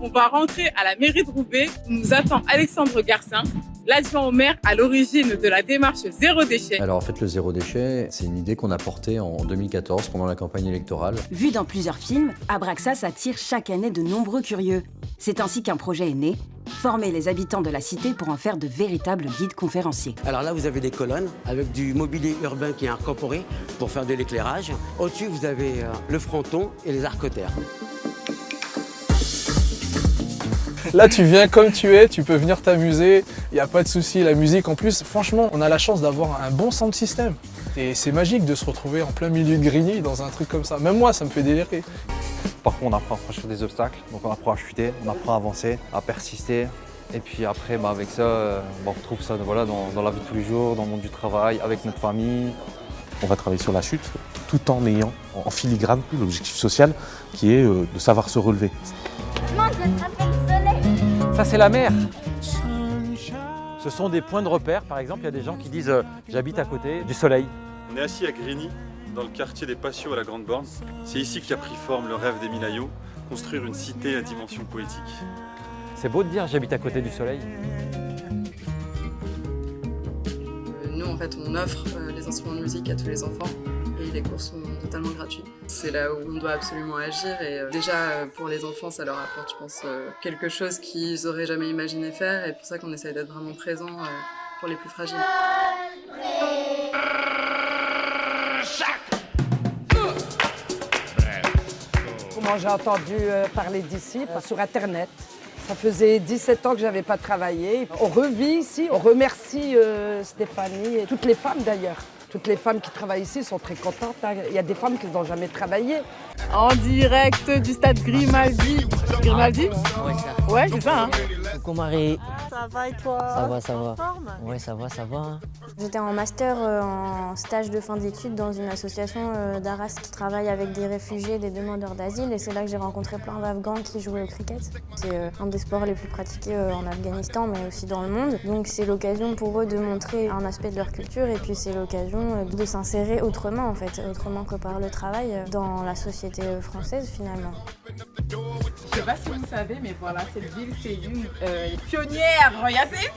On va rentrer à la mairie de Roubaix où nous attend Alexandre Garcin, l'adjoint au maire à l'origine de la démarche Zéro Déchet. Alors en fait, le zéro déchet, c'est une idée qu'on a portée en 2014 pendant la campagne électorale. Vu dans plusieurs films, Abraxas attire chaque année de nombreux curieux. C'est ainsi qu'un projet est né, former les habitants de la cité pour en faire de véritables guides conférenciers. Alors là, vous avez des colonnes avec du mobilier urbain qui est incorporé pour faire de l'éclairage. Au-dessus, vous avez le fronton et les arcotères. Là, tu viens comme tu es, tu peux venir t'amuser, il n'y a pas de souci. La musique, en plus, franchement, on a la chance d'avoir un bon sound system. Et c'est magique de se retrouver en plein milieu de Grigny dans un truc comme ça. Même moi, ça me fait délirer. Parfois, on apprend à franchir des obstacles, donc on apprend à chuter, on apprend à avancer, à persister. Et puis après, avec ça, on retrouve ça dans la vie de tous les jours, dans le monde du travail, avec notre famille. On va travailler sur la chute tout en ayant en filigrane l'objectif social qui est de savoir se relever. Ça, c'est la mer. Ce sont des points de repère. Par exemple, il y a des gens qui disent j'habite à côté du soleil. On est assis à Grigny, dans le quartier des Patios à la Grande Borne. C'est ici qu'a pris forme le rêve d'Émile Aïaud, construire une cité à dimension poétique. C'est beau de dire j'habite à côté du soleil. Nous, en fait, on offre les instruments de musique à tous les enfants et les cours sont totalement gratuits. C'est là où on doit absolument agir et déjà pour les enfants, ça leur apporte, je pense, quelque chose qu'ils n'auraient jamais imaginé faire et c'est pour ça qu'on essaie d'être vraiment présent pour les plus fragiles. Comment j'ai entendu parler d'ici sur Internet. Ça faisait 17 ans que je n'avais pas travaillé. On revit ici, on remercie Stéphanie et toutes les femmes d'ailleurs. Toutes les femmes qui travaillent ici sont très contentes. Il y a des femmes qui n'ont jamais travaillé. En direct du stade Grimaldi. Grimaldi ? Ouais, ça. Ouais, c'est ça. Hein. Coucou Marie. Ça va et toi? Ça va, ça va. Forme? Ouais, ça va, ça va. J'étais en master, en stage de fin d'études dans une association d'Arras qui travaille avec des réfugiés, des demandeurs d'asile. Et c'est là que j'ai rencontré plein d'Afghans qui jouaient au cricket. C'est un des sports les plus pratiqués en Afghanistan, mais aussi dans le monde. Donc c'est l'occasion pour eux de montrer un aspect de leur culture et puis c'est l'occasion de s'insérer autrement, en fait, autrement que par le travail dans la société française finalement. Je sais pas si vous savez, mais voilà, cette ville, c'est une pionnière. Regardez ici.